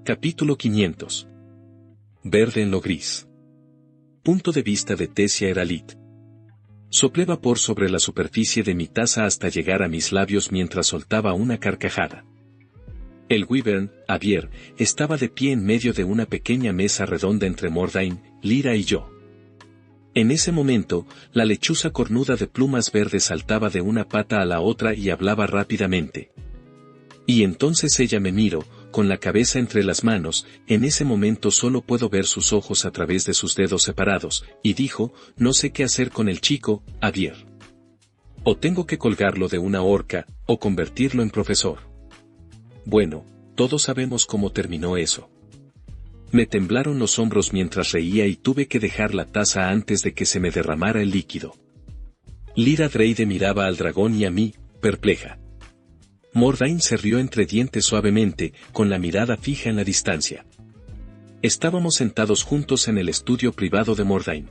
Capítulo 500. Verde en lo gris. Punto de vista de Tessia Eralit. Soplé vapor sobre la superficie de mi taza hasta llegar a mis labios mientras soltaba una carcajada. El Wyvern, Avier, estaba de pie en medio de una pequeña mesa redonda entre Mordain, Lyra y yo. En ese momento, la lechuza cornuda de plumas verdes saltaba de una pata a la otra y hablaba rápidamente. Y entonces ella me miró, con la cabeza entre las manos, en ese momento solo puedo ver sus ojos a través de sus dedos separados, y dijo, no sé qué hacer con el chico, Avier. O tengo que colgarlo de una horca, o convertirlo en profesor. Bueno, todos sabemos cómo terminó eso. Me temblaron los hombros mientras reía y tuve que dejar la taza antes de que se me derramara el líquido. Lyra Dreyde miraba al dragón y a mí, perpleja. Mordain se rió entre dientes suavemente, con la mirada fija en la distancia. Estábamos sentados juntos en el estudio privado de Mordain.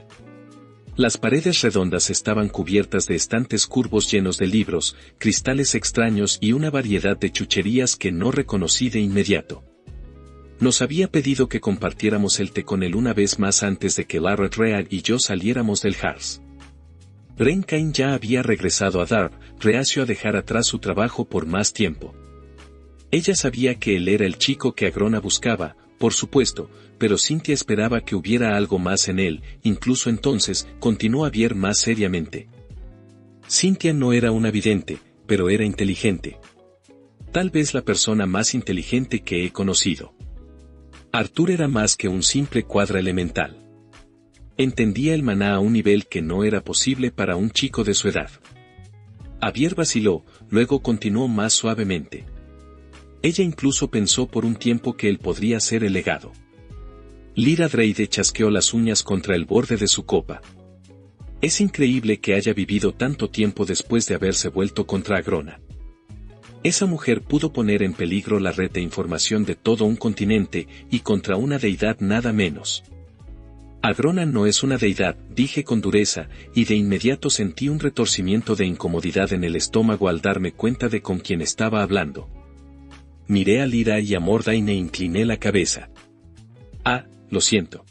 Las paredes redondas estaban cubiertas de estantes curvos llenos de libros, cristales extraños y una variedad de chucherías que no reconocí de inmediato. Nos había pedido que compartiéramos el té con él una vez más antes de que Lara Real y yo saliéramos del Hars. Renkain ya había regresado a Darb, reacio a dejar atrás su trabajo por más tiempo. Ella sabía que él era el chico que Agrona buscaba, por supuesto, pero Cynthia esperaba que hubiera algo más en él, incluso entonces, continuó Avier más seriamente. Cynthia no era una vidente, pero era inteligente. Tal vez la persona más inteligente que he conocido. Arthur era más que un simple cuadra elemental. Entendía el maná a un nivel que no era posible para un chico de su edad. Avier vaciló, luego continuó más suavemente. Ella incluso pensó por un tiempo que él podría ser el legado. Lyra Dreyde chasqueó las uñas contra el borde de su copa. Es increíble que haya vivido tanto tiempo después de haberse vuelto contra Agrona. Esa mujer pudo poner en peligro la red de información de todo un continente y contra una deidad nada menos. Agrona no es una deidad, dije con dureza, y de inmediato sentí un retorcimiento de incomodidad en el estómago al darme cuenta de con quién estaba hablando. Miré a Lyra y a Mordain e incliné la cabeza. Ah, lo siento.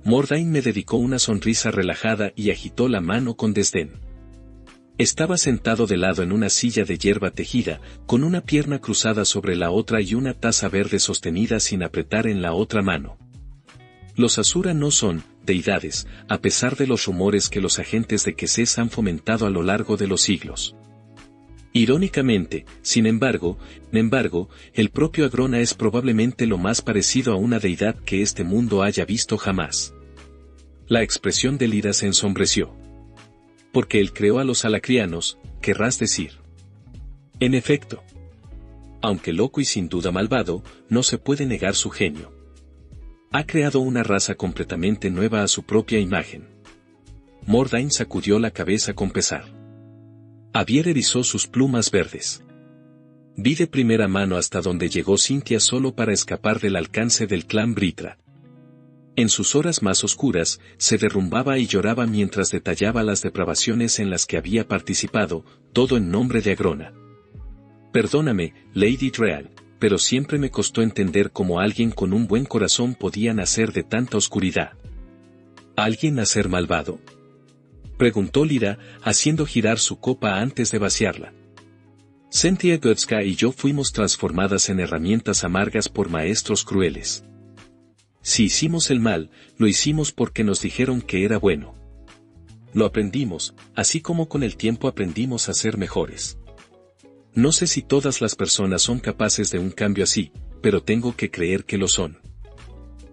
Mordain me dedicó una sonrisa relajada y agitó la mano con desdén. Estaba sentado de lado en una silla de hierba tejida, con una pierna cruzada sobre la otra y una taza verde sostenida sin apretar en la otra mano. Los Asura no son deidades, a pesar de los rumores que los agentes de Quesés han fomentado a lo largo de los siglos. Irónicamente, sin embargo, el propio Agrona es probablemente lo más parecido a una deidad que este mundo haya visto jamás. La expresión de Lyra se ensombreció. Porque él creó a los alacrianos, querrás decir. En efecto. Aunque loco y sin duda malvado, no se puede negar su genio. Ha creado una raza completamente nueva a su propia imagen. Mordain sacudió la cabeza con pesar. Avier erizó sus plumas verdes. Vi de primera mano hasta donde llegó Cynthia solo para escapar del alcance del clan Britra. En sus horas más oscuras, se derrumbaba y lloraba mientras detallaba las depravaciones en las que había participado, todo en nombre de Agrona. Perdóname, Lady Dreal, pero siempre me costó entender cómo alguien con un buen corazón podía nacer de tanta oscuridad. ¿Alguien nacer malvado? Preguntó Lyra, haciendo girar su copa antes de vaciarla. Cynthia Götzka y yo fuimos transformadas en herramientas amargas por maestros crueles. Si hicimos el mal, lo hicimos porque nos dijeron que era bueno. Lo aprendimos, así como con el tiempo aprendimos a ser mejores. No sé si todas las personas son capaces de un cambio así, pero tengo que creer que lo son.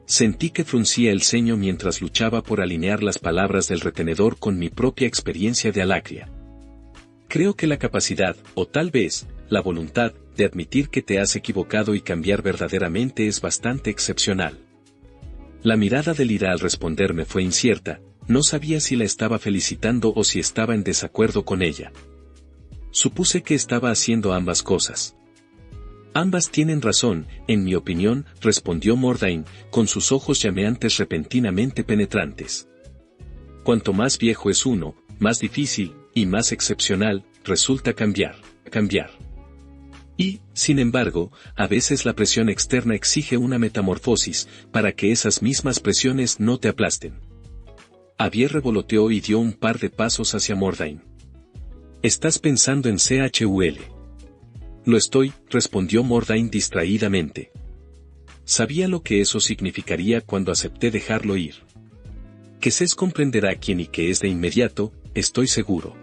Sentí que fruncía el ceño mientras luchaba por alinear las palabras del retenedor con mi propia experiencia de Alacria. Creo que la capacidad, o tal vez, la voluntad, de admitir que te has equivocado y cambiar verdaderamente es bastante excepcional. La mirada de Lyra al responderme fue incierta, no sabía si la estaba felicitando o si estaba en desacuerdo con ella. Supuse que estaba haciendo ambas cosas. Ambas tienen razón, en mi opinión, respondió Mordain, con sus ojos llameantes repentinamente penetrantes. Cuanto más viejo es uno, más difícil, y más excepcional, resulta cambiar. Y, sin embargo, a veces la presión externa exige una metamorfosis, para que esas mismas presiones no te aplasten. Avier revoloteó y dio un par de pasos hacia Mordain. «¿Estás pensando en CHUL?» «Lo estoy», respondió Mordain distraídamente. Sabía lo que eso significaría cuando acepté dejarlo ir. Que Cés comprenderá quién y qué es de inmediato, estoy seguro.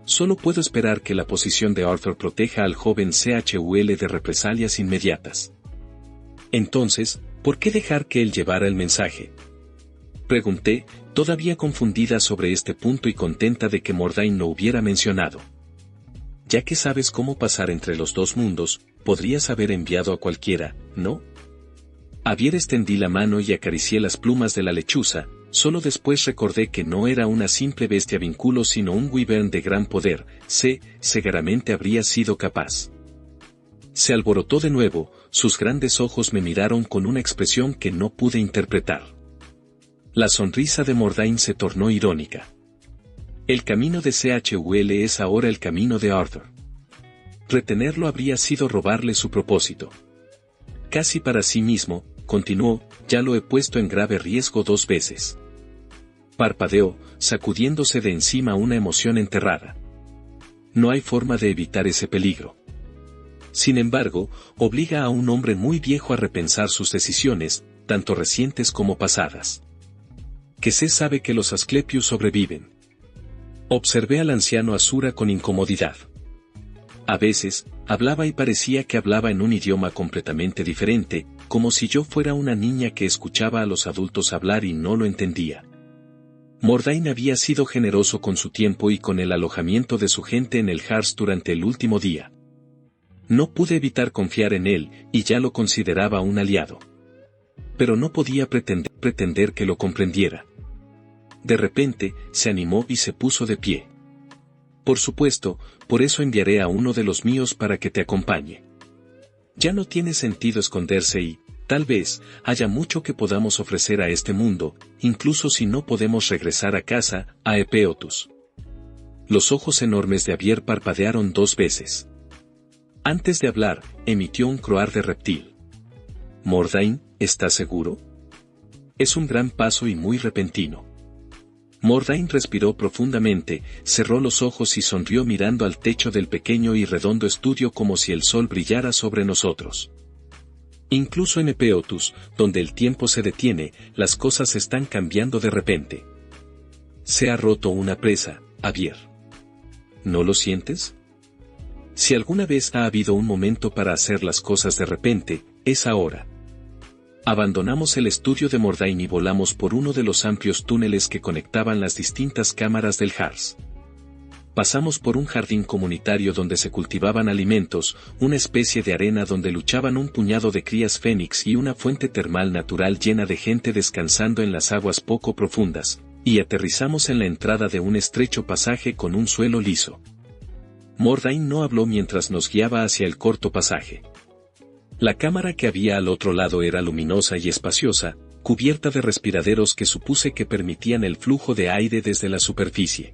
Solo puedo esperar que la posición de Arthur proteja al joven CHUL de represalias inmediatas. Entonces, ¿por qué dejar que él llevara el mensaje? Pregunté, todavía confundida sobre este punto y contenta de que Mordain lo hubiera mencionado. Ya que sabes cómo pasar entre los dos mundos, podrías haber enviado a cualquiera, ¿no? Avier extendí la mano y acaricié las plumas de la lechuza. Solo después recordé que no era una simple bestia vínculo sino un wyvern de gran poder, seguramente habría sido capaz. Se alborotó de nuevo, sus grandes ojos me miraron con una expresión que no pude interpretar. La sonrisa de Mordain se tornó irónica. El camino de CHUL es ahora el camino de Arthur. Retenerlo habría sido robarle su propósito. Casi para sí mismo, continuó, ya lo he puesto en grave riesgo 2 veces. Parpadeó, sacudiéndose de encima una emoción enterrada. No hay forma de evitar ese peligro. Sin embargo, obliga a un hombre muy viejo a repensar sus decisiones, tanto recientes como pasadas. Que se sabe que los Asclepius sobreviven. Observé al anciano Asura con incomodidad. A veces, hablaba y parecía que hablaba en un idioma completamente diferente, como si yo fuera una niña que escuchaba a los adultos hablar y no lo entendía. Mordain había sido generoso con su tiempo y con el alojamiento de su gente en el Harz durante el último día. No pude evitar confiar en él, y ya lo consideraba un aliado. Pero no podía pretender que lo comprendiera. De repente, se animó y se puso de pie. Por supuesto, por eso enviaré a uno de los míos para que te acompañe. Ya no tiene sentido esconderse y, tal vez, haya mucho que podamos ofrecer a este mundo, incluso si no podemos regresar a casa, a Epeotus. Los ojos enormes de Avier parpadearon 2 veces. Antes de hablar, emitió un croar de reptil. Mordain, ¿estás seguro? Es un gran paso y muy repentino. Mordain respiró profundamente, cerró los ojos y sonrió mirando al techo del pequeño y redondo estudio como si el sol brillara sobre nosotros. Incluso en Epeotus, donde el tiempo se detiene, las cosas están cambiando de repente. Se ha roto una presa, Avier. ¿No lo sientes? Si alguna vez ha habido un momento para hacer las cosas de repente, es ahora. Abandonamos el estudio de Mordain y volamos por uno de los amplios túneles que conectaban las distintas cámaras del Harz. Pasamos por un jardín comunitario donde se cultivaban alimentos, una especie de arena donde luchaban un puñado de crías fénix y una fuente termal natural llena de gente descansando en las aguas poco profundas, y aterrizamos en la entrada de un estrecho pasaje con un suelo liso. Mordain no habló mientras nos guiaba hacia el corto pasaje. La cámara que había al otro lado era luminosa y espaciosa, cubierta de respiraderos que supuse que permitían el flujo de aire desde la superficie.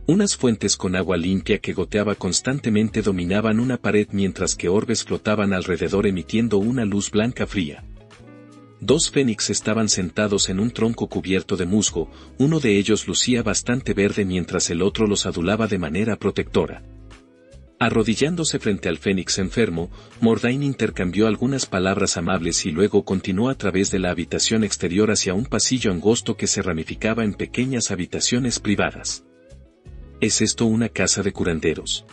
Unas fuentes con agua limpia que goteaba constantemente dominaban una pared mientras que orbes flotaban alrededor emitiendo una luz blanca fría. 2 fénix estaban sentados en un tronco cubierto de musgo, uno de ellos lucía bastante verde mientras el otro los adulaba de manera protectora. Arrodillándose frente al fénix enfermo, Mordain intercambió algunas palabras amables y luego continuó a través de la habitación exterior hacia un pasillo angosto que se ramificaba en pequeñas habitaciones privadas. ¿Es esto una casa de curanderos?,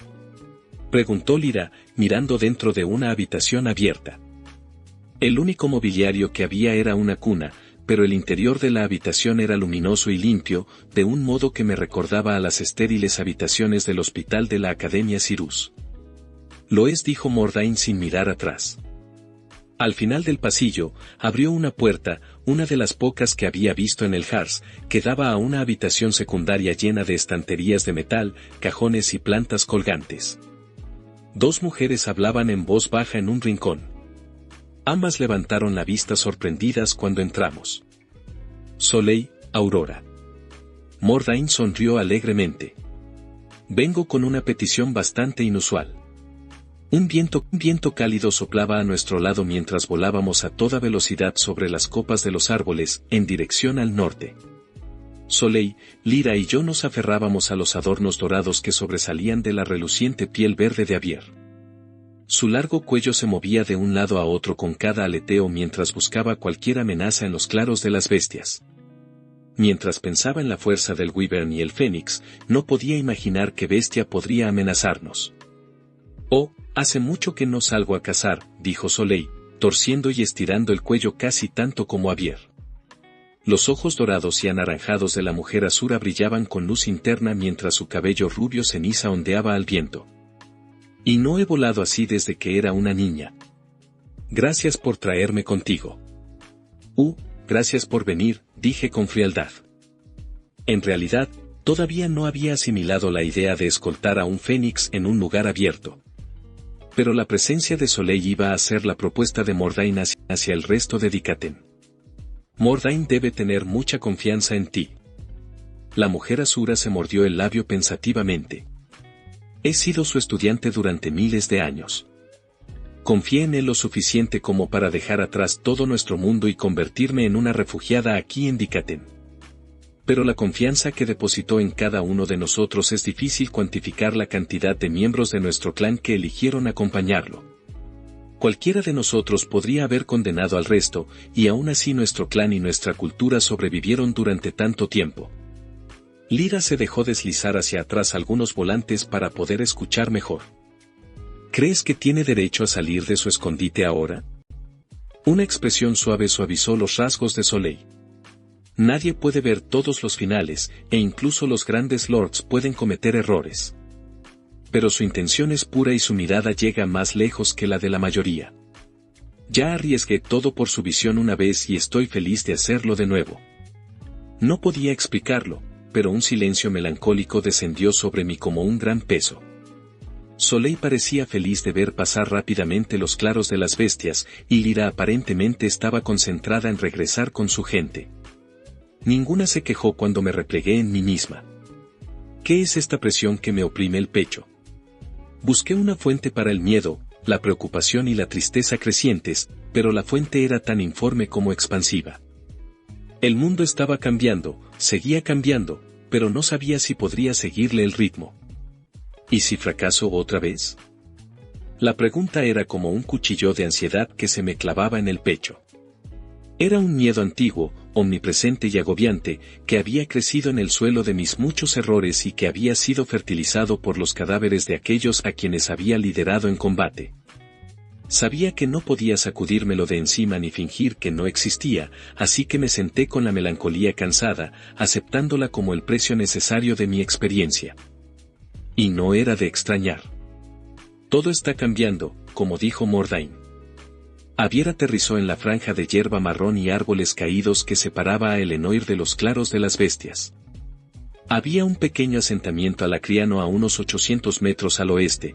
preguntó Lyra, mirando dentro de una habitación abierta. El único mobiliario que había era una cuna, pero el interior de la habitación era luminoso y limpio, de un modo que me recordaba a las estériles habitaciones del hospital de la Academia Cyrus. Lo es, dijo Mordain sin mirar atrás. Al final del pasillo, abrió una puerta, una de las pocas que había visto en el Harz, que daba a una habitación secundaria llena de estanterías de metal, cajones y plantas colgantes. 2 mujeres hablaban en voz baja en un rincón. Ambas levantaron la vista sorprendidas cuando entramos. Soleil, Aurora. Mordain sonrió alegremente. Vengo con una petición bastante inusual. Un viento cálido soplaba a nuestro lado mientras volábamos a toda velocidad sobre las copas de los árboles, en dirección al norte. Soleil, Lyra y yo nos aferrábamos a los adornos dorados que sobresalían de la reluciente piel verde de Avier. Su largo cuello se movía de un lado a otro con cada aleteo mientras buscaba cualquier amenaza en los claros de las bestias. Mientras pensaba en la fuerza del Wyvern y el Fénix, no podía imaginar qué bestia podría amenazarnos. «Oh, hace mucho que no salgo a cazar», dijo Soleil, torciendo y estirando el cuello casi tanto como Avier. Los ojos dorados y anaranjados de la mujer azura brillaban con luz interna mientras su cabello rubio ceniza ondeaba al viento. «Y no he volado así desde que era una niña. Gracias por traerme contigo». Gracias por venir», dije con frialdad. En realidad, todavía no había asimilado la idea de escoltar a un fénix en un lugar abierto. Pero la presencia de Soleil iba a ser la propuesta de Mordain hacia el resto de Dikaten. «Mordain debe tener mucha confianza en ti». La mujer azura se mordió el labio pensativamente. «He sido su estudiante durante miles de años. Confié en él lo suficiente como para dejar atrás todo nuestro mundo y convertirme en una refugiada aquí en Dikaten. Pero la confianza que depositó en cada uno de nosotros es difícil cuantificar la cantidad de miembros de nuestro clan que eligieron acompañarlo. Cualquiera de nosotros podría haber condenado al resto, y aún así nuestro clan y nuestra cultura sobrevivieron durante tanto tiempo». Lyra se dejó deslizar hacia atrás algunos volantes para poder escuchar mejor. «¿Crees que tiene derecho a salir de su escondite ahora?». Una expresión suave suavizó los rasgos de Soleil. «Nadie puede ver todos los finales, e incluso los grandes lords pueden cometer errores. Pero su intención es pura y su mirada llega más lejos que la de la mayoría. Ya arriesgué todo por su visión una vez y estoy feliz de hacerlo de nuevo». No podía explicarlo, pero un silencio melancólico descendió sobre mí como un gran peso. Soleil parecía feliz de ver pasar rápidamente los claros de las bestias, y Lyra aparentemente estaba concentrada en regresar con su gente. Ninguna se quejó cuando me replegué en mí misma. ¿Qué es esta presión que me oprime el pecho? Busqué una fuente para el miedo, la preocupación y la tristeza crecientes, pero la fuente era tan informe como expansiva. El mundo estaba cambiando, seguía cambiando, pero no sabía si podría seguirle el ritmo. ¿Y si fracaso otra vez? La pregunta era como un cuchillo de ansiedad que se me clavaba en el pecho. Era un miedo antiguo, omnipresente y agobiante, que había crecido en el suelo de mis muchos errores y que había sido fertilizado por los cadáveres de aquellos a quienes había liderado en combate. Sabía que no podía sacudírmelo de encima ni fingir que no existía, así que me senté con la melancolía cansada, aceptándola como el precio necesario de mi experiencia. Y no era de extrañar. Todo está cambiando, como dijo Mordain. Avier aterrizó en la franja de hierba marrón y árboles caídos que separaba a Elenoir de los claros de las bestias. Había un pequeño asentamiento alacriano a unos 800 metros al oeste,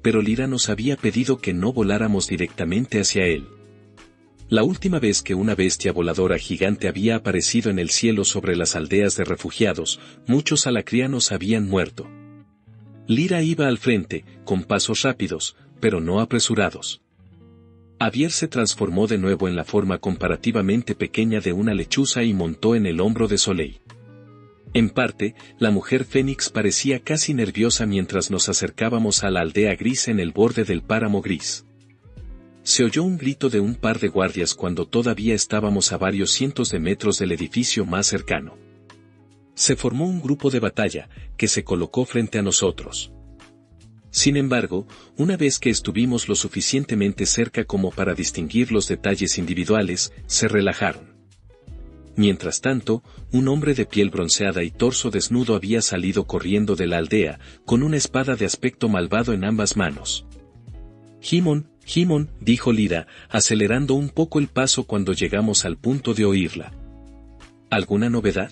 pero Lyra nos había pedido que no voláramos directamente hacia él. La última vez que una bestia voladora gigante había aparecido en el cielo sobre las aldeas de refugiados, muchos alacrianos habían muerto. Lyra iba al frente, con pasos rápidos, pero no apresurados. Avier se transformó de nuevo en la forma comparativamente pequeña de una lechuza y montó en el hombro de Soleil. En parte, la mujer Fénix parecía casi nerviosa mientras nos acercábamos a la aldea gris en el borde del páramo gris. Se oyó un grito de un par de guardias cuando todavía estábamos a varios cientos de metros del edificio más cercano. Se formó un grupo de batalla, que se colocó frente a nosotros. Sin embargo, una vez que estuvimos lo suficientemente cerca como para distinguir los detalles individuales, se relajaron. Mientras tanto, un hombre de piel bronceada y torso desnudo había salido corriendo de la aldea, con una espada de aspecto malvado en ambas manos. «Himon, dijo Lyra, acelerando un poco el paso cuando llegamos al punto de oírla. ¿Alguna novedad?»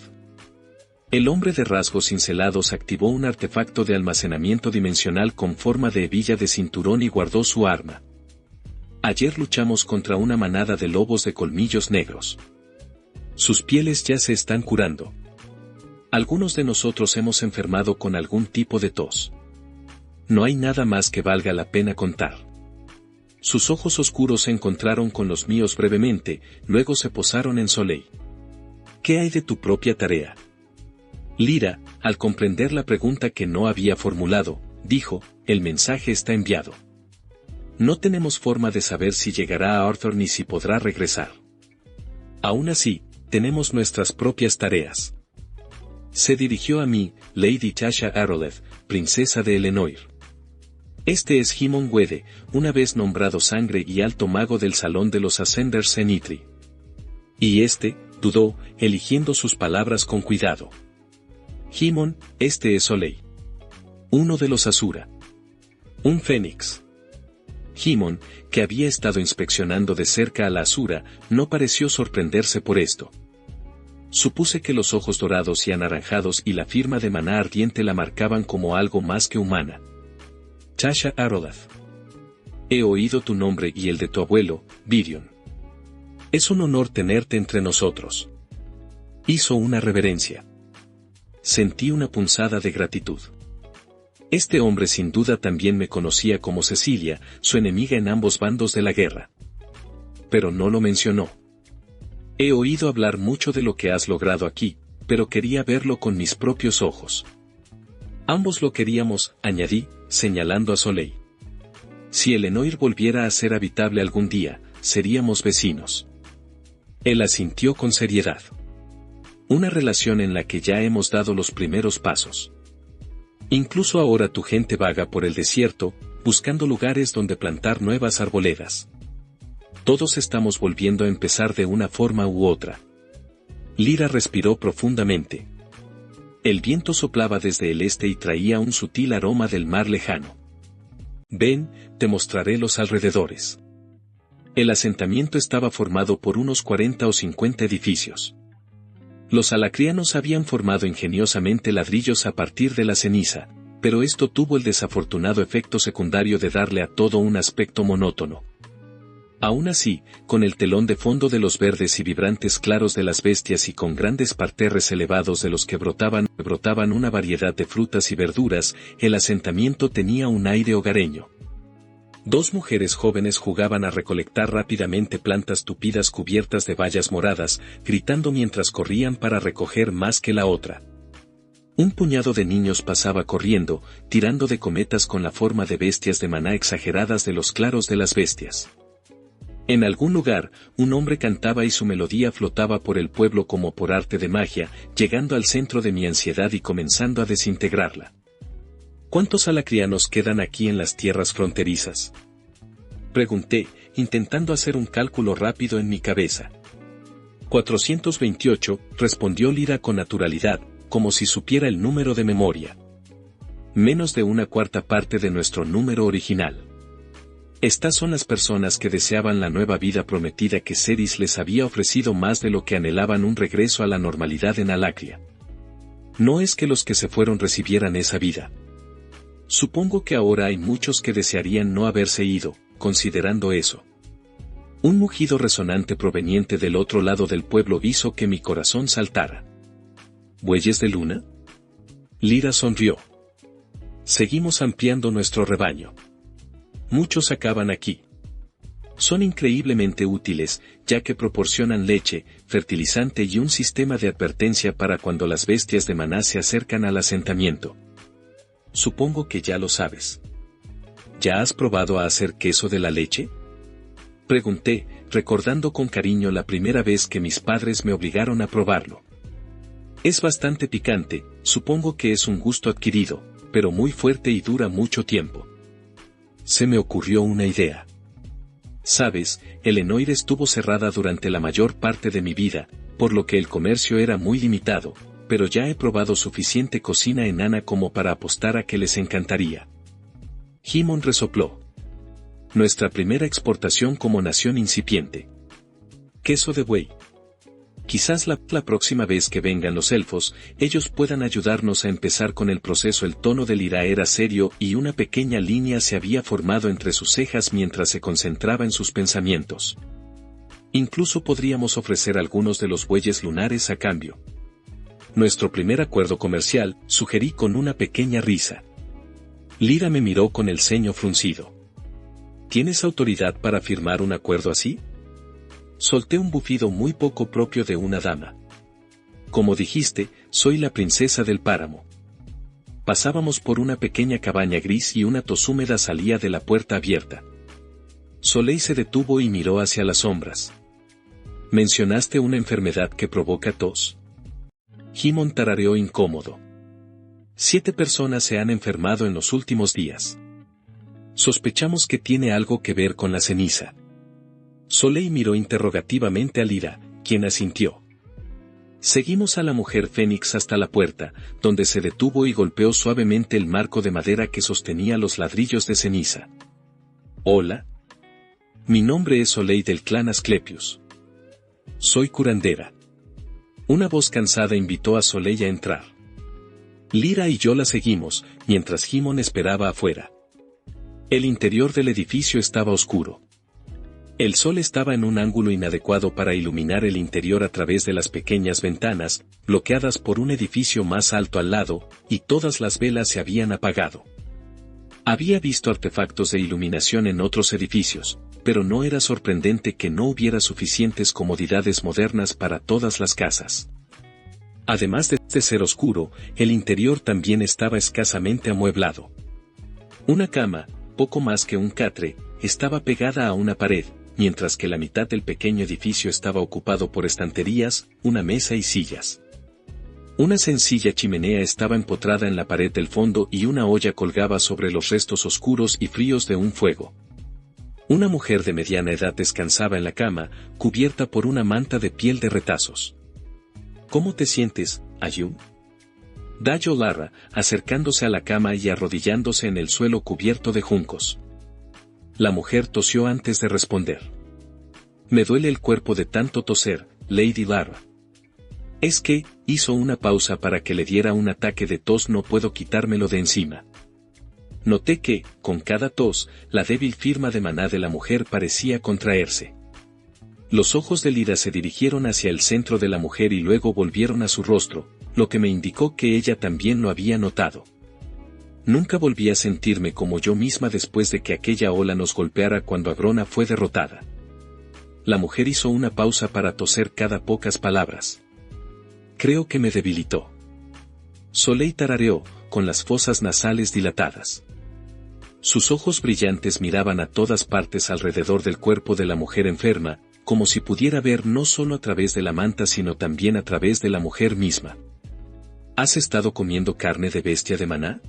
El hombre de rasgos cincelados activó un artefacto de almacenamiento dimensional con forma de hebilla de cinturón y guardó su arma. «Ayer luchamos contra una manada de lobos de colmillos negros. Sus pieles ya se están curando. Algunos de nosotros hemos enfermado con algún tipo de tos. No hay nada más que valga la pena contar. Sus ojos oscuros se encontraron con los míos brevemente, luego se posaron en Soleil. ¿Qué hay de tu propia tarea? Lyra, al comprender la pregunta que no había formulado, dijo, el mensaje está enviado. No tenemos forma de saber si llegará a Arthur ni si podrá regresar. Aún así, tenemos nuestras propias tareas. Se dirigió a mí, Lady Tasha Arrowleaf, princesa de Elenoir. Este es Himon Wede, una vez nombrado sangre y alto mago del Salón de los Ascenders Cenitri. Y dudó, eligiendo sus palabras con cuidado. Himon, este es Soleil. Uno de los Asura. Un fénix. Himon, que había estado inspeccionando de cerca a la Asura, no pareció sorprenderse por esto. Supuse que los ojos dorados y anaranjados y la firma de maná ardiente la marcaban como algo más que humana. Tasha Arrowleaf. He oído tu nombre y el de tu abuelo, Virion. Es un honor tenerte entre nosotros. Hizo una reverencia. Sentí una punzada de gratitud. Este hombre sin duda también me conocía como Cecilia, su enemiga en ambos bandos de la guerra. Pero no lo mencionó. He oído hablar mucho de lo que has logrado aquí, pero quería verlo con mis propios ojos. Ambos lo queríamos, añadí, señalando a Soleil. Si Elenoir volviera a ser habitable algún día, seríamos vecinos. Él asintió con seriedad. Una relación en la que ya hemos dado los primeros pasos. Incluso ahora tu gente vaga por el desierto, buscando lugares donde plantar nuevas arboledas. Todos estamos volviendo a empezar de una forma u otra. Lyra respiró profundamente. El viento soplaba desde el este y traía un sutil aroma del mar lejano. Ven, te mostraré los alrededores. El asentamiento estaba formado por unos 40 o 50 edificios. Los alacrianos habían formado ingeniosamente ladrillos a partir de la ceniza, pero esto tuvo el desafortunado efecto secundario de darle a todo un aspecto monótono. Aún así, con el telón de fondo de los verdes y vibrantes claros de las bestias y con grandes parterres elevados de los que brotaban una variedad de frutas y verduras, el asentamiento tenía un aire hogareño. Dos mujeres jóvenes jugaban a recolectar rápidamente plantas tupidas cubiertas de bayas moradas, gritando mientras corrían para recoger más que la otra. Un puñado de niños pasaba corriendo, tirando de cometas con la forma de bestias de maná exageradas de los claros de las bestias. En algún lugar, un hombre cantaba y su melodía flotaba por el pueblo como por arte de magia, llegando al centro de mi ansiedad y comenzando a desintegrarla. ¿Cuántos alacrianos quedan aquí en las tierras fronterizas? Pregunté, intentando hacer un cálculo rápido en mi cabeza. 428, respondió Lyra con naturalidad, como si supiera el número de memoria. Menos de una cuarta parte de nuestro número original. Estas son las personas que deseaban la nueva vida prometida que Ceres les había ofrecido más de lo que anhelaban un regreso a la normalidad en Alacria. No es que los que se fueron recibieran esa vida. Supongo que ahora hay muchos que desearían no haberse ido, considerando eso. Un mugido resonante proveniente del otro lado del pueblo hizo que mi corazón saltara. ¿Bueyes de luna? Lyra sonrió. Seguimos ampliando nuestro rebaño. Muchos acaban aquí. Son increíblemente útiles, ya que proporcionan leche, fertilizante y un sistema de advertencia para cuando las bestias de maná se acercan al asentamiento. Supongo que ya lo sabes. ¿Ya has probado a hacer queso de la leche? Pregunté, recordando con cariño la primera vez que mis padres me obligaron a probarlo. Es bastante picante, supongo que es un gusto adquirido, pero muy fuerte y dura mucho tiempo. Se me ocurrió una idea. Sabes, Elenoir estuvo cerrada durante la mayor parte de mi vida, por lo que el comercio era muy limitado, pero ya he probado suficiente cocina enana como para apostar a que les encantaría. Himon resopló. Nuestra primera exportación como nación incipiente. Queso de buey. Quizás la próxima vez que vengan los elfos, ellos puedan ayudarnos a empezar con el proceso. El tono de Lyra era serio y una pequeña línea se había formado entre sus cejas mientras se concentraba en sus pensamientos. Incluso podríamos ofrecer algunos de los bueyes lunares a cambio. Nuestro primer acuerdo comercial, sugerí con una pequeña risa. Lyra me miró con el ceño fruncido. ¿Tienes autoridad para firmar un acuerdo así? Solté un bufido muy poco propio de una dama. Como dijiste, soy la princesa del páramo. Pasábamos por una pequeña cabaña gris y una tos húmeda salía de la puerta abierta. Soleil se detuvo y miró hacia las sombras. ¿Mencionaste una enfermedad que provoca tos? Jimon tarareó incómodo. 7 personas se han enfermado en los últimos días. Sospechamos que tiene algo que ver con la ceniza. Soleil miró interrogativamente a Lyra, quien asintió. Seguimos a la mujer Fénix hasta la puerta, donde se detuvo y golpeó suavemente el marco de madera que sostenía los ladrillos de ceniza. Hola. Mi nombre es Soleil del clan Asclepius. Soy curandera. Una voz cansada invitó a Soleil a entrar. Lyra y yo la seguimos, mientras Jimon esperaba afuera. El interior del edificio estaba oscuro. El sol estaba en un ángulo inadecuado para iluminar el interior a través de las pequeñas ventanas, bloqueadas por un edificio más alto al lado, y todas las velas se habían apagado. Había visto artefactos de iluminación en otros edificios, pero no era sorprendente que no hubiera suficientes comodidades modernas para todas las casas. Además de ser oscuro, el interior también estaba escasamente amueblado. Una cama, poco más que un catre, estaba pegada a una pared, mientras que la mitad del pequeño edificio estaba ocupado por estanterías, una mesa y sillas. Una sencilla chimenea estaba empotrada en la pared del fondo y una olla colgaba sobre los restos oscuros y fríos de un fuego. Una mujer de mediana edad descansaba en la cama, cubierta por una manta de piel de retazos. ¿Cómo te sientes, Ayun? Dayó Larra, acercándose a la cama y arrodillándose en el suelo cubierto de juncos. La mujer tosió antes de responder. Me duele el cuerpo de tanto toser, Lady Larra. Es que, hizo una pausa para que le diera un ataque de tos, no puedo quitármelo de encima. Noté que, con cada tos, la débil firma de maná de la mujer parecía contraerse. Los ojos de Lyra se dirigieron hacia el centro de la mujer y luego volvieron a su rostro, lo que me indicó que ella también lo había notado. Nunca volví a sentirme como yo misma después de que aquella ola nos golpeara cuando Agrona fue derrotada. La mujer hizo una pausa para toser cada pocas palabras. Creo que me debilitó. Soleil tarareó, con las fosas nasales dilatadas. Sus ojos brillantes miraban a todas partes alrededor del cuerpo de la mujer enferma, como si pudiera ver no solo a través de la manta sino también a través de la mujer misma. ¿Has estado comiendo carne de bestia de maná?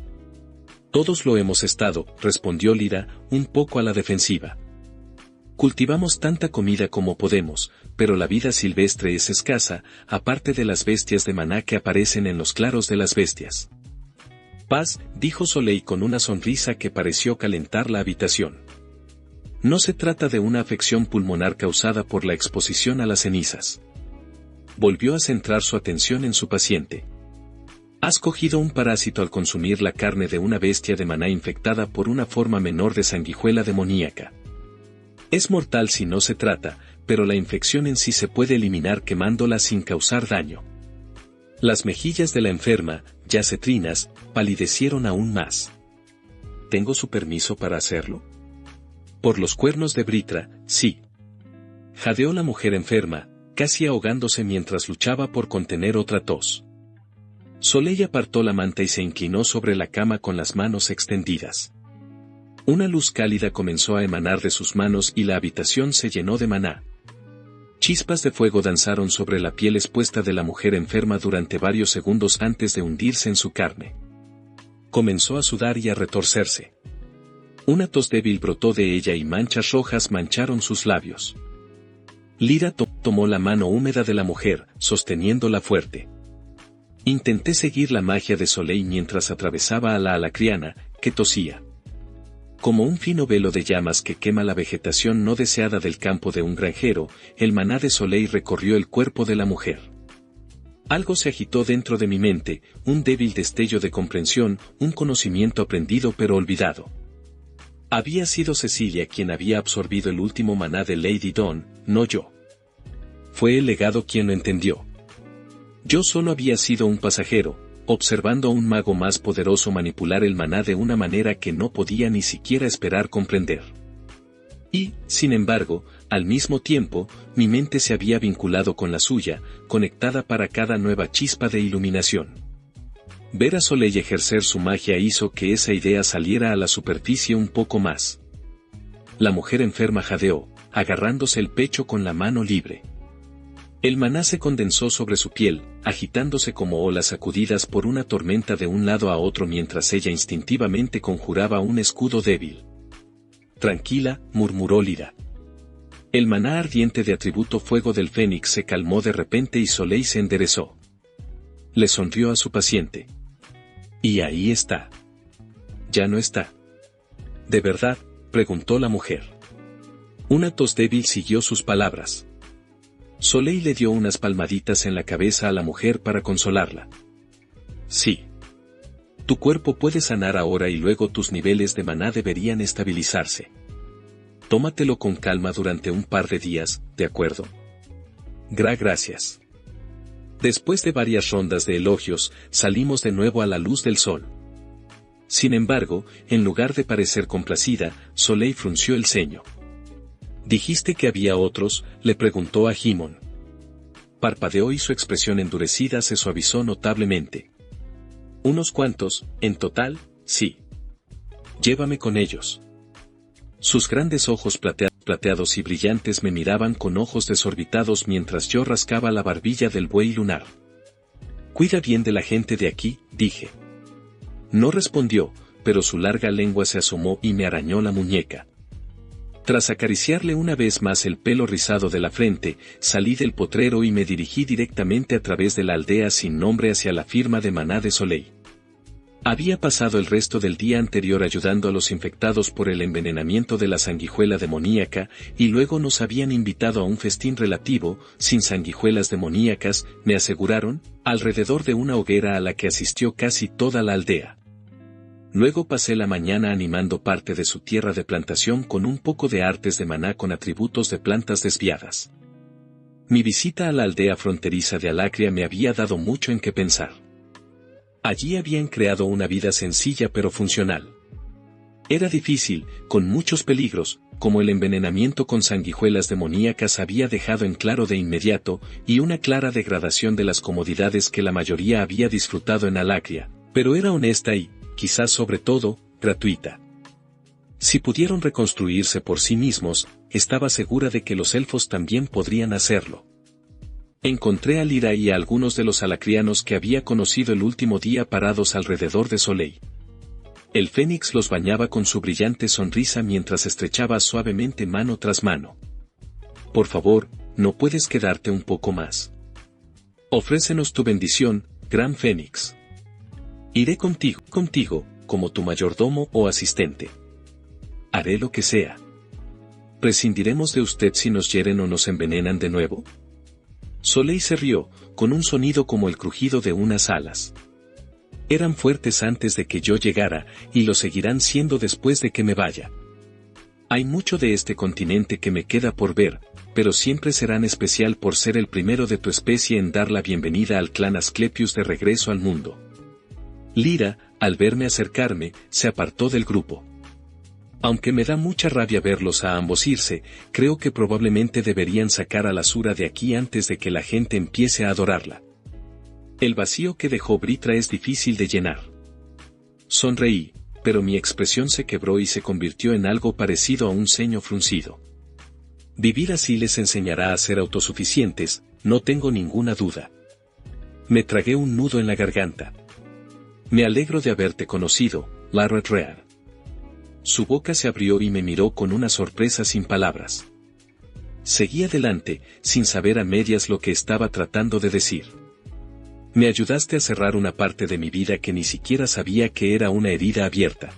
Todos lo hemos estado, respondió Lyra, un poco a la defensiva. Cultivamos tanta comida como podemos, pero la vida silvestre es escasa, aparte de las bestias de maná que aparecen en los claros de las bestias. Paz, dijo Soleil con una sonrisa que pareció calentar la habitación. No se trata de una afección pulmonar causada por la exposición a las cenizas. Volvió a centrar su atención en su paciente. Has cogido un parásito al consumir la carne de una bestia de maná infectada por una forma menor de sanguijuela demoníaca. Es mortal si no se trata, pero la infección en sí se puede eliminar quemándola sin causar daño. Las mejillas de la enferma, ya cetrinas, palidecieron aún más. ¿Tengo su permiso para hacerlo? Por los cuernos de Britra, sí. Jadeó la mujer enferma, casi ahogándose mientras luchaba por contener otra tos. Soleil apartó la manta y se inclinó sobre la cama con las manos extendidas. Una luz cálida comenzó a emanar de sus manos y la habitación se llenó de maná. Chispas de fuego danzaron sobre la piel expuesta de la mujer enferma durante varios segundos antes de hundirse en su carne. Comenzó a sudar y a retorcerse. Una tos débil brotó de ella y manchas rojas mancharon sus labios. Lyra tomó la mano húmeda de la mujer, sosteniéndola fuerte. Intenté seguir la magia de Soleil mientras atravesaba a la alacriana, que tosía. Como un fino velo de llamas que quema la vegetación no deseada del campo de un granjero, el maná de Soleil recorrió el cuerpo de la mujer. Algo se agitó dentro de mi mente, un débil destello de comprensión, un conocimiento aprendido pero olvidado. Había sido Cecilia quien había absorbido el último maná de Lady Dawn, no yo. Fue el legado quien lo entendió. Yo solo había sido un pasajero, observando a un mago más poderoso manipular el maná de una manera que no podía ni siquiera esperar comprender. Y, sin embargo, al mismo tiempo, mi mente se había vinculado con la suya, conectada para cada nueva chispa de iluminación. Ver a Soleil ejercer su magia hizo que esa idea saliera a la superficie un poco más. La mujer enferma jadeó, agarrándose el pecho con la mano libre. El maná se condensó sobre su piel, agitándose como olas sacudidas por una tormenta de un lado a otro mientras ella instintivamente conjuraba un escudo débil. Tranquila, murmuró Lyra. El maná ardiente de atributo fuego del Fénix se calmó de repente y Soleil se enderezó. Le sonrió a su paciente. Y ahí está. Ya no está. ¿De verdad?, preguntó la mujer. Una tos débil siguió sus palabras. Soleil le dio unas palmaditas en la cabeza a la mujer para consolarla. Sí. Tu cuerpo puede sanar ahora y luego tus niveles de maná deberían estabilizarse. Tómatelo con calma durante un par de días, ¿de acuerdo? Gracias. Después de varias rondas de elogios, salimos de nuevo a la luz del sol. Sin embargo, en lugar de parecer complacida, Soleil frunció el ceño. ¿Dijiste que había otros?, le preguntó a Himon. Parpadeó y su expresión endurecida se suavizó notablemente. Unos cuantos, en total, sí. Llévame con ellos. Sus grandes ojos plateados y brillantes me miraban con ojos desorbitados mientras yo rascaba la barbilla del buey lunar. Cuida bien de la gente de aquí, dije. No respondió, pero su larga lengua se asomó y me arañó la muñeca. Tras acariciarle una vez más el pelo rizado de la frente, salí del potrero y me dirigí directamente a través de la aldea sin nombre hacia la firma de maná de Soleil. Había pasado el resto del día anterior ayudando a los infectados por el envenenamiento de la sanguijuela demoníaca, y luego nos habían invitado a un festín relativo, sin sanguijuelas demoníacas, me aseguraron, alrededor de una hoguera a la que asistió casi toda la aldea. Luego pasé la mañana animando parte de su tierra de plantación con un poco de artes de maná con atributos de plantas desviadas. Mi visita a la aldea fronteriza de Alacria me había dado mucho en qué pensar. Allí habían creado una vida sencilla pero funcional. Era difícil, con muchos peligros, como el envenenamiento con sanguijuelas demoníacas había dejado en claro de inmediato, y una clara degradación de las comodidades que la mayoría había disfrutado en Alacria, pero era honesta y, quizás sobre todo, gratuita. Si pudieron reconstruirse por sí mismos, estaba segura de que los elfos también podrían hacerlo. Encontré a Lyra y a algunos de los alacrianos que había conocido el último día parados alrededor de Soleil. El Fénix los bañaba con su brillante sonrisa mientras estrechaba suavemente mano tras mano. Por favor, ¿no puedes quedarte un poco más? Ofrécenos tu bendición, Gran Fénix. Iré contigo, como tu mayordomo o asistente. Haré lo que sea. ¿Prescindiremos de usted si nos hieren o nos envenenan de nuevo? Soleil se rió, con un sonido como el crujido de unas alas. Eran fuertes antes de que yo llegara, y lo seguirán siendo después de que me vaya. Hay mucho de este continente que me queda por ver, pero siempre serán especial por ser el primero de tu especie en dar la bienvenida al clan Asclepius de regreso al mundo. Lyra, al verme acercarme, se apartó del grupo. Aunque me da mucha rabia verlos a ambos irse, creo que probablemente deberían sacar a la Asura de aquí antes de que la gente empiece a adorarla. El vacío que dejó Britra es difícil de llenar. Sonreí, pero mi expresión se quebró y se convirtió en algo parecido a un ceño fruncido. Vivir así les enseñará a ser autosuficientes, no tengo ninguna duda. Me tragué un nudo en la garganta. Me alegro de haberte conocido, Larret Rear. Su boca se abrió y me miró con una sorpresa sin palabras. Seguí adelante, sin saber a medias lo que estaba tratando de decir. Me ayudaste a cerrar una parte de mi vida que ni siquiera sabía que era una herida abierta.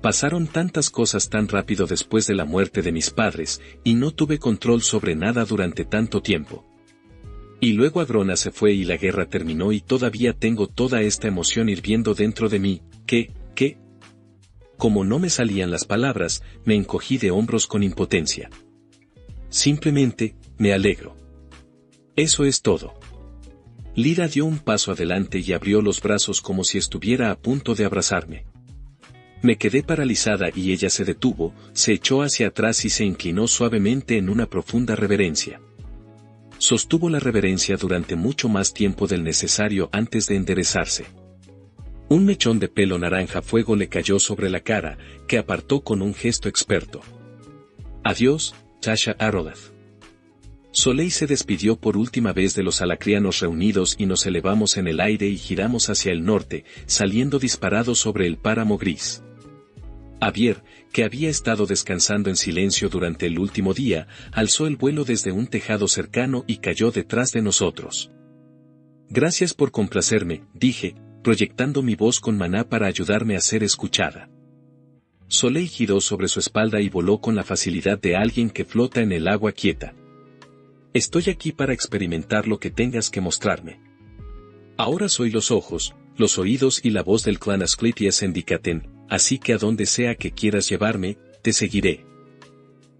Pasaron tantas cosas tan rápido después de la muerte de mis padres, y no tuve control sobre nada durante tanto tiempo. Y luego Agrona se fue y la guerra terminó y todavía tengo toda esta emoción hirviendo dentro de mí, ¿qué? Como no me salían las palabras, me encogí de hombros con impotencia. Simplemente, me alegro. Eso es todo. Lyra dio un paso adelante y abrió los brazos como si estuviera a punto de abrazarme. Me quedé paralizada y ella se detuvo, se echó hacia atrás y se inclinó suavemente en una profunda reverencia. Sostuvo la reverencia durante mucho más tiempo del necesario antes de enderezarse. Un mechón de pelo naranja fuego le cayó sobre la cara, que apartó con un gesto experto. Adiós, Tasha Arodath. Soleil se despidió por última vez de los alacrianos reunidos y nos elevamos en el aire y giramos hacia el norte, saliendo disparados sobre el páramo gris. Javier, que había estado descansando en silencio durante el último día, alzó el vuelo desde un tejado cercano y cayó detrás de nosotros. Gracias por complacerme, dije, proyectando mi voz con maná para ayudarme a ser escuchada. Soleil giró sobre su espalda y voló con la facilidad de alguien que flota en el agua quieta. Estoy aquí para experimentar lo que tengas que mostrarme. Ahora soy los ojos, los oídos y la voz del clan Asclepias en Dicaten, así que a donde sea que quieras llevarme, te seguiré.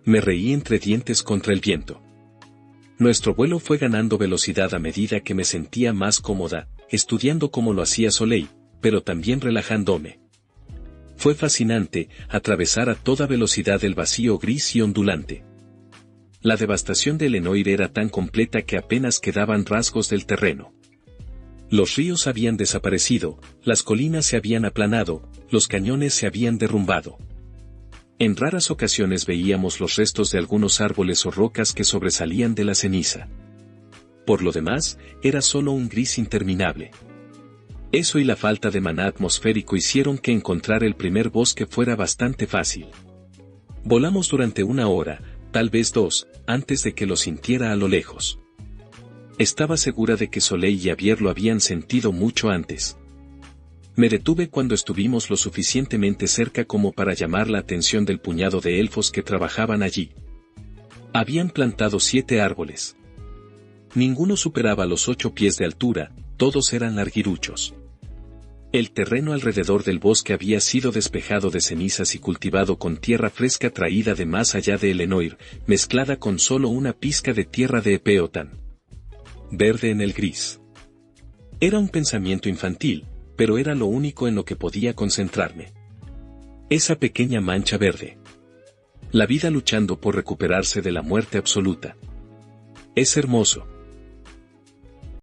Me reí entre dientes contra el viento. Nuestro vuelo fue ganando velocidad a medida que me sentía más cómoda, estudiando como lo hacía Soleil, pero también relajándome. Fue fascinante, atravesar a toda velocidad el vacío gris y ondulante. La devastación de Lenoir era tan completa que apenas quedaban rasgos del terreno. Los ríos habían desaparecido, las colinas se habían aplanado, los cañones se habían derrumbado. En raras ocasiones veíamos los restos de algunos árboles o rocas que sobresalían de la ceniza. Por lo demás, era solo un gris interminable. Eso y la falta de maná atmosférico hicieron que encontrar el primer bosque fuera bastante fácil. Volamos durante 1 hora, tal vez 2, antes de que lo sintiera a lo lejos. Estaba segura de que Soleil y Javier lo habían sentido mucho antes. Me detuve cuando estuvimos lo suficientemente cerca como para llamar la atención del puñado de elfos que trabajaban allí. Habían plantado 7 árboles. Ninguno superaba los 8 pies de altura, todos eran larguiruchos. El terreno alrededor del bosque había sido despejado de cenizas y cultivado con tierra fresca traída de más allá de Lenoir, mezclada con solo una pizca de tierra de Epeotan. Verde en el gris. Era un pensamiento infantil, pero era lo único en lo que podía concentrarme. Esa pequeña mancha verde. La vida luchando por recuperarse de la muerte absoluta. Es hermoso.